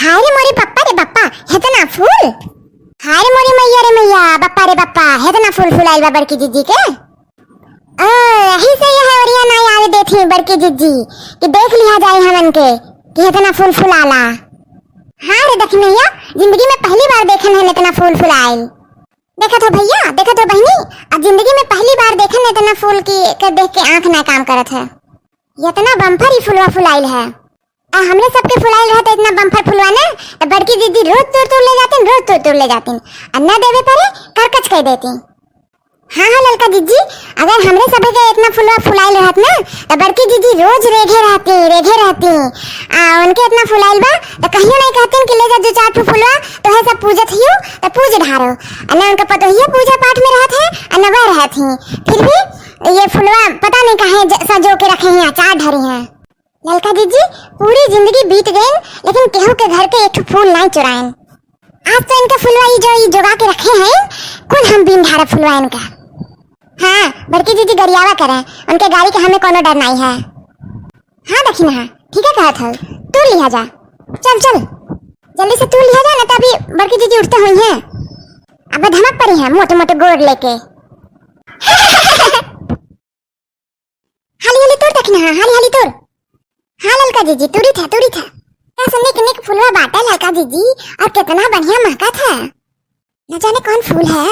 हाय रे मोरी पप्पा रे बप्पा हेतना फूल। हाय रे मोरी मैया रे मैया बप्पा रे बप्पा हेतना फूल फुलाइल बा बड़की जीजी के। यही से यह ओरिया ना आवे देथी बड़की जीजी कि देख लिया जाए हमन के कि हेतना फूल फुलाला। हां रे देखी मैया जिंदगी में पहली बार देखन है इतना फूल फुलाइल। देखा तो भैया देखा तो बहनी अब जिंदगी में पहली बार देखन इतना फूल की देख के आंख ना काम करत है। इतना बम्फर ही फुलवा फुलाइल है। हमने सबके फुलाइल रहा तो इतना बम्फर फुलवा ना तो बड़की दीदी रोज तोड़ ले जाती रोज तोड़ ले जाती अन्ना देवे परे करकच कह देती। हाँ हाँ ललका दीदी अगर हमरे सब के इतना फुलवा फुलाइल रहत ना तो बड़की दीदी रोज रेघे रहती उनके इतना फुलाइल बा तो कहियो नहीं कहती कि ले जा दो चार फुलवा तो है सब पूजत हियो तो पूज ढारो अन्ना उनका पता ही पूजा पाठ में रहत है अन्ना वह रहत ही फिर भी ये फुलवा पता नहीं कहे सजो के रखे हैं चार ढरे हैं। ललका दीदी पूरी जिंदगी बीत गई लेकिन केहू के घर के एक फूल नहीं चुराएं। आज तो इनका फुलवा जो जोगा के रखे हैं कुल हम बीन ढारा फुलवा इनका। हाँ बड़की दीदी गरियावा करें उनके गाड़ी के हमें कोनो डर नहीं है। हाँ देखी ना ठीक है कहत हो तू लिया जा चल चल जल्दी से तू लिया जा ना तो अभी बड़की दीदी उठते हुई हैं अब धमक पड़ी है मोटे मोटे गोड़ लेके। हाली हाली तोड़ देखी ना हाली हाली तोड़। हाँ ललका जीजी तुरी था क्या सुनने के निक फूलवा बाटा ललका जीजी और कितना बढ़िया महका था। न जाने कौन फूल है।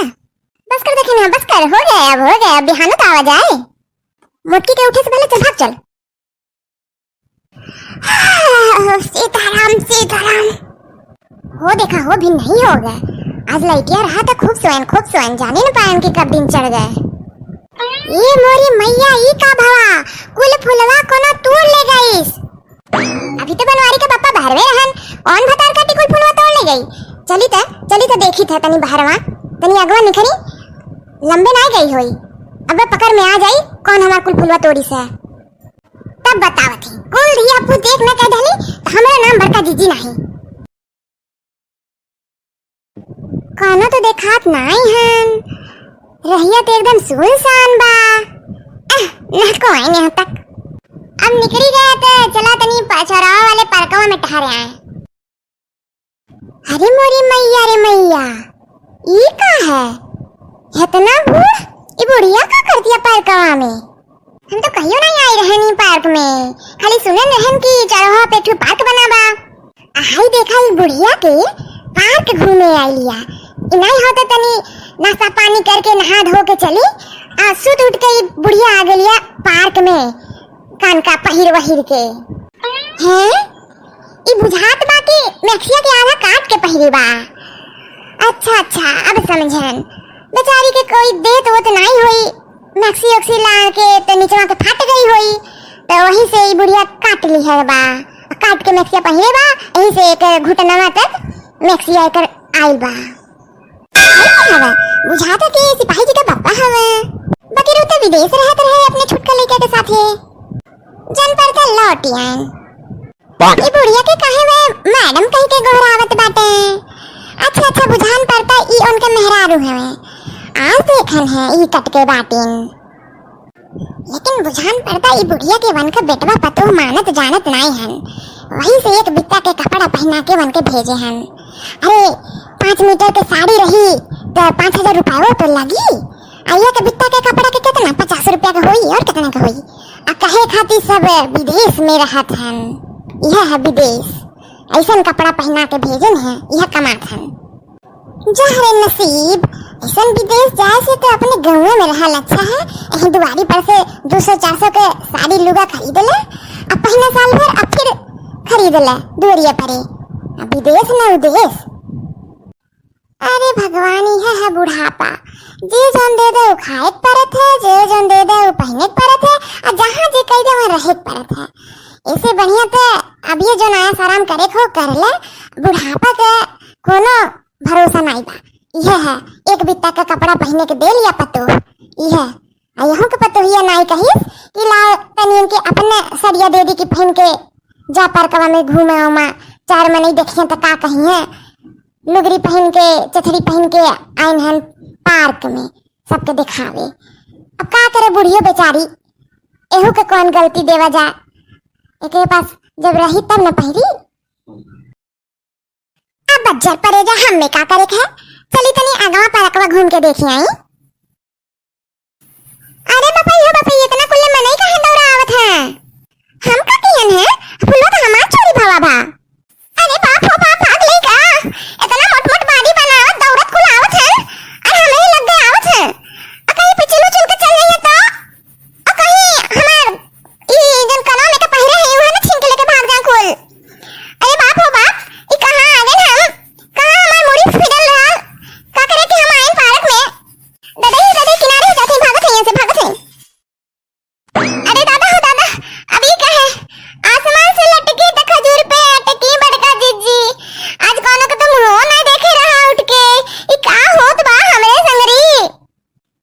बस कर देखे ना बस कर हो गया अब बिहान तो आवा जाए मोटकी के उठे से पहले चल भाग चल। सीताराम हो देखा हो भी नहीं हो गया आज लड़कियां रहा था खूब सोयन जाने न पाए उनके कब दिन चढ़ गए। ये मोरी मैया ई का भावा कुल फुलवा कोनो तोड़ ले गईस। अभी तो बनवारी के पापा बहरवे रहन कौन भतार काटी कुल फुलवा तोड़ ले गई। चली त देखी था तनी बहरवा तनी अगवा निखरी लंबे ना गई होई अब पकड़ में आ जाई कौन हमार कुल फुलवा तोड़ी से तब बतावत ही कुल धिया पू देख ना कह दली तो हमरा नाम बड़का जीजी नहीं कोनो तो देखात नहीं हन रहिया तो एकदम सुनसान बा ना कोई नहीं तक अब निकली गए तो चला तनी चौराहा वाले पार्कवा में ठहरे आए। अरे मोरी मैया रे मैया ई का है इतना बूढ़ ये बुढ़िया का कर दिया पार्कवा में। हम तो कहियो नहीं आई रहनी पार्क में खाली सुने रहन कि चौराहा पे ठू पार्क बना बा। हाय देखा ई बुढ़िया के पार्क घूमे आई लिया नहीं हो तो तनी नाश्ता पानी करके नहा धो के चली सुत उठ के बुढ़िया आ गई पार्क में कान का पहिर वहिर के हैं ई बुझात बा कि मैक्सिया के आधा काट के पहिरे बा। अच्छा अब समझन बेचारी के कोई देत वो तो नहीं हुई मैक्सी ऑक्सी ला के तो नीचवा के फट गई हुई तो वहीं से ई बुढ़िया काट ली है बा काट के मैक्सिया पहिरे बा यहीं से एक घुटनवा तक मैक्सिया कर आइल बा। बुझाता कि सिपाही जी का पापा हवे बाकी रोते विदेश रहत रहे अपने छुटका लड़का के साथे जन पर त लौटी आन ई बुढ़िया के काहे वे मैडम कह के गोहरावत बाटे। अच्छा बुझान पड़ता ई उनके मेहरारू हवे आज देखन है ई कट के बाटिन लेकिन बुझान पड़ता ई बुढ़िया के वन का बेटवा पतो मानत जानत नहीं हन वहीं से एक बित्ता के कपड़ा पहना के वन के भेजे हन। अरे 5 मीटर के साड़ी रही तो 5000 रुपया तो लगी आइया के बित्ता के कपड़ा के कितना 50 रुपया का होई और कितना का होई आ कहे खातिर सब विदेश में रहत हन यह है विदेश ऐसा कपड़ा पहना के भेजन है यह कमात हन जहरे नसीब ऐसा विदेश जाए से तो अपने गाँव में रहल अच्छा है। यही दुआरी पर से 200-400 के साड़ी लुगा खरीद ले अब पहले साल भर अब फिर खरीद ले दूरिया परे विदेश न उदेश। अरे भगवान यह है बुढ़ापा जे जोन दे दे खाए परत है जे जोन दे दे पहने परत है और जहाँ जे कह दे वहाँ रहे परत है। इससे बढ़िया तो अब ये जो नया आराम करे खो कर ले बुढ़ापा के कोनो भरोसा नहीं बा। यह है एक बित्ता का कपड़ा पहने के दे लिया पतो यह यहाँ के पतो ये नहीं कही कि ला तनी के अपने सरिया दे दी कि पहन के जा पार्कवा में घूमे उमा 4 महीने देखिए तो का कही है लुगरी पहन के चथड़ी पहन के आइन हन पार्क में सबके दिखावे। अब का करे बुढ़ियो बेचारी एहू के कौन गलती देवा जा एक पास जब रही तब न पहिरी अज्जर परेजा हमें का करे है। चली तनी आगवा पार्कवा घूम के देखी आई। अरे बापा ये इतना कुल्ले मनई काहे दौड़ा आवत है। हम का कियन है फुलवा तो हमार छोरी भावा भा। अरे बाप हो बाप भाग ले का इतना मोट मोट बाडी बनावत दौड़त कुल आवत है और हमें ही लग गए आवत है। कहीं पिछलू चल के चल रही है तो कहीं हमार ई जन कला में का पहिरे है वहां ना छीन के लेके भाग जा कुल। अरे बाप हो बाप ई कहां आ गए हम कहां हमार मुड़ी फिडल रहा का करे कि हम आए पार्क में दादा किनारे जाते भागत है यहां से भागत है। अरे दादा हो दादा अभी क्या है आसमान से लटकी तो खजूर पे अटकी बड़का जीजी आज कोनो के तुम हो ना देखे रहा उठ के ई का होत बा हमरे संगरी।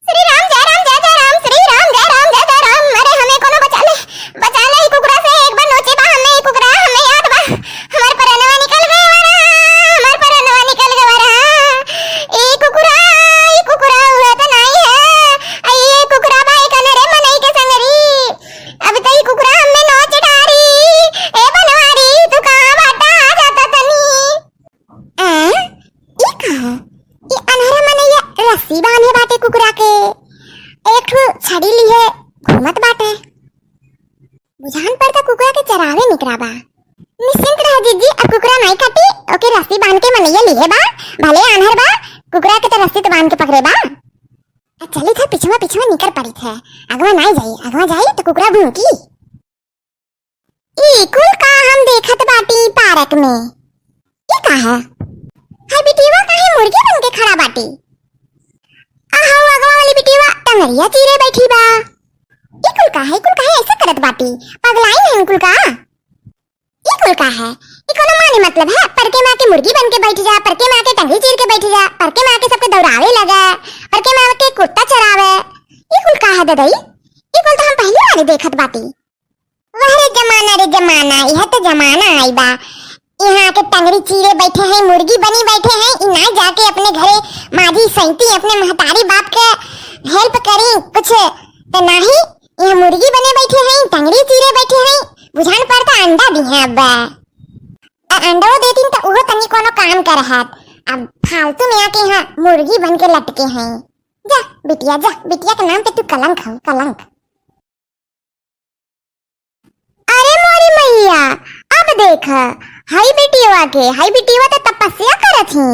श्री राम जय राम जय जय राम श्री राम जय राम जय जय राम। अरे हमें कोनो बचा ले ई कुकरा से एक बार नोचे बा हमें ई कुकरा हमें याद बा हमार परनवा निकल गए वाला हमार परनवा निकल गए वाला ई कुकरा हुआ तो नहीं है ये कुकरा भाई कने रे मनई के संगरी अब तई कुकरा हमें नोच डारी ए बनवारी तू कहां बाटा आ जाता तनी ई कहां ये अनहरा मनैया रस्सी बांधे बाटे कुकरा के एक ठो छड़ी ली है घूमत बाटे बुझान पर का कुकरा के चरावे निकरा बा। निश्चिंत रह जीजी अब कुकरा नहीं कटी ओके रस्सी बांध के मनैया लिए बा भले अनहर बा कुकरा के तो रस्सी तो बांध के पकड़े बा। चली था पिछवा निकर पड़ी थे अगवा नहीं जाई तो कुकरा भूंकी ई कुल का हम देखत बाटी पार्क में ये का है हाय बिटिवा काहे मुर्गी बन के खड़ा बाटी आहो अगवा वाली बिटिवा टंगरिया चीरे बैठी बा। ये कुल का है ऐसे करत बाटी पगलाई नहीं कुल का ये कुल का है ये कोनो माने मतलब है परके मां के मुर्गी बन के बैठ जा परके मां के टंगरी चीर के बैठ जा परके मां के सबके दौड़ावे लगा परके मां के कुत्ता चरावे ये कुल का है ददई ये कुल तो हम पहली बार देखत बाटी। वह रे जमाना यह तो जमाना आई बा यहाँ के टंगरी चीरे बैठे हैं मुर्गी बनी बैठे हैं इना जाके अपने घरे माजी सैती अपने महतारी बाप के हेल्प करी कुछ तो नहीं यह मुर्गी बने बैठे हैं टंगरी चीरे बैठे हैं बुझान पड़ता अंडा दी है अब अंडा देती तो वो तनी कोनो काम कर है अब फालतू में आके यहाँ मुर्गी बन के लटके हैं। जा बिटिया के नाम पे तू कलंक हो कलंक। अरे मोरी मैया अब देख हाई बिटिया तो तपस्या करत ही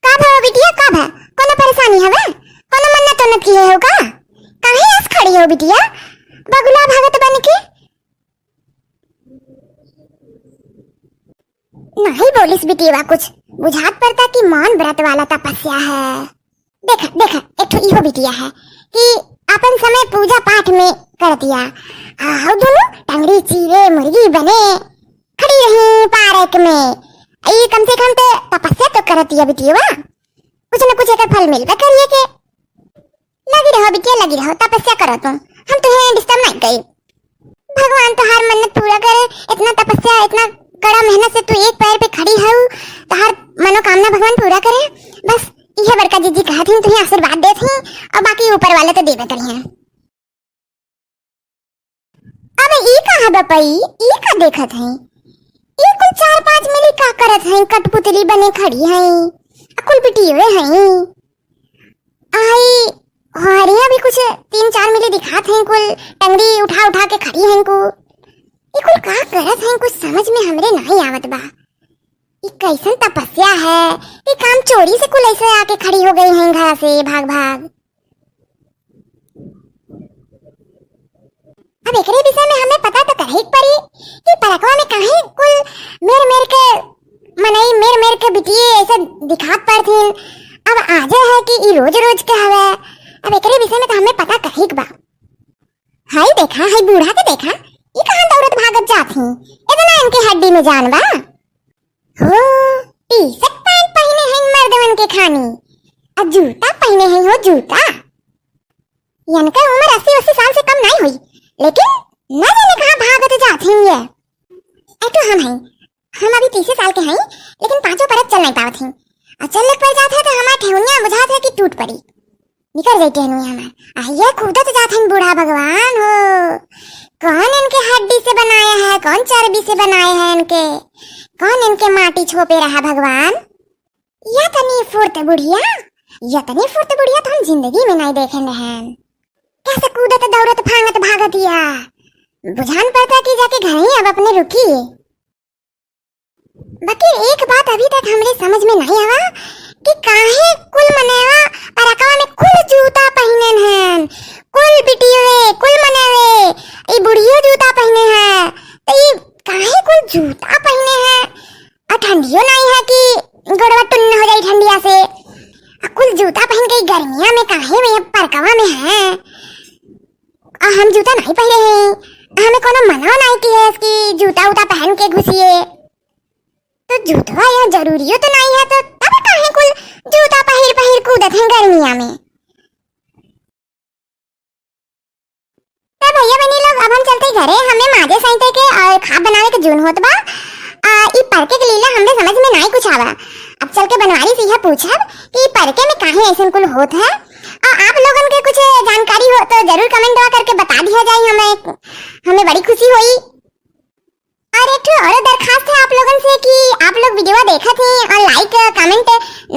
का भा बिटिया का भा कोनो परेशानी हवे कोनो मन्नत तो की है का काहे आस खड़ी हो बिटिया बगुला भागत बन के नहीं बोलिस बिटिया कुछ बुझात पड़ता कि मौन व्रत वाला तपस्या है। देखा एक तो इहो बिटिया है कि अपन समय पूजा पाठ में कर दिया आओ दोनों टंगड़ी चीरे मुर्गी बने खड़ी रही पार्क में ये कम से कम तो तपस्या तो करती है बिटिया कुछ न कुछ एक फल मिलता करिए के लगी रहो तपस्या करो तुम हम तुम्हें डिस्टर्ब नहीं करी भगवान तो हर मन्नत पूरा करे इतना तपस्या इतना कड़ा मेहनत से तू एक पैर पे खड़ी है तो हर मनोकामना भगवान पूरा करे बस यह बड़का जीजी कहा थी तुम्हें आशीर्वाद दे थी और बाकी ऊपर वाले तो देवे करी हैं। अब ई कहा बपई ई का देखत है ये कुल 4-5 मिली का करत है कठपुतली बने खड़ी है कुल बिटिए है आई हरिया भी कुछ 3-4 मिली दिखात हैं कुल टंगड़ी उठा के खड़ी हैं को ये कुल का करत हैं कुछ समझ में हमरे नहीं आवत बा। ये कैसन तपस्या है ये काम चोरी से कुल ऐसे आके खड़ी हो गई हैं घर से भाग अब एकरे विषय में हमें पता तो करे पड़ी कि परकवा में काहे कुल मेर के बिटिए ऐसे दिखात पड़थी अब आजे है कि ई रोज के हवे अब एकरे विषय में तो हमें पता करे बा। हाय देखा हाय बूढ़ा के देखा ये कहां दौड़त भागत जाथी इतना इनके हड्डी में जान बा हो टी-शर्ट पैंट पहने हैं मर्दवन के खानी और जूता पहने हैं हो जूता इनका उम्र 80 साल से कम नहीं हुई लेकिन न जाने कहां भागत जाथी ये ऐतो हम अभी 30 साल के हैं लेकिन 5 परत चल नहीं पावत हैं और चल पर जाते तो हमारा ठेहुनिया बुझात है कि टूट पड़ी निकल जाते हैं हमार आइया कूदत जात हैं बूढ़ा भगवान हो। कौन इनके हड्डी से बनाया है, कौन चर्बी से बनाए हैं इनके, कौन इनके माटी छोपे रहा भगवान। या तनी फुर्त बुढ़िया, या तनी फुर्त बुढ़िया तो हम जिंदगी में नहीं देखे हैं। कैसे कूदत दौड़त भागत भागत या बुझान पड़ता कि जाके घर ही अब अपने रुकी। बाकी एक बात अभी तक हमरे समझ में नहीं आवा कि काहे कुल मनेवा अरकवा में कुल जूता पहनन हैं, कुल बिटिवे कुल मनेवे ई बुढ़ियो जूता पहने हैं, तो ये काहे कुल जूता पहने हैं। और ठंडियो नहीं है कि गोड़वा टुन्न हो जाए ठंडिया से। कुल जूता पहन के गर्मिया में काहे में परकवा में है। हम जूता नहीं पहने हैं, हमें कोनो मना नहीं की है कि जूता उता पहन के घुसिए। तो जूता यहाँ जरूरी तो नहीं है, तो तब काहे कुल जूता पहिर पहिर कूदत हैं गर्मिया में। तब भैया बहनी लोग अब हम चलते घरे, हमें माजे सहित के और खा बनावे के जून होत बा। ई परके के लीला हमरे समझ में नहीं कुछ आवा। अब चल के बनवारी से यह पूछब कि परके में काहे ऐसा कुल होत है। और आप लोगन के कुछ जानकारी हो तो जरूर कमेंट करके बता दिया जाए, हमें बड़ी खुशी हुई। और एक और दरखास्त है आप लोगन से कि आप लोग वीडियो देखा थी और लाइक कमेंट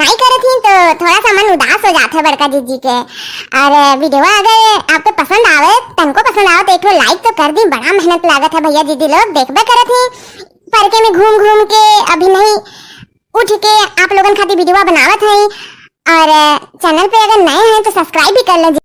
नहीं करे थी तो थोड़ा सा मन उदास हो जाता है बड़का जीजी के। और वीडियो अगर आपको पसंद आवे, तनको पसंद आवे तो एक लाइक तो कर दी। बड़ा मेहनत लागत है भैया दीदी लोग देखबे करे थी परके में घूम घूम के, अभी नहीं उठ के आप लोगन खातिर वीडियो बनावत है। और चैनल पे अगर नए हैं तो सब्सक्राइब भी कर लीजिए।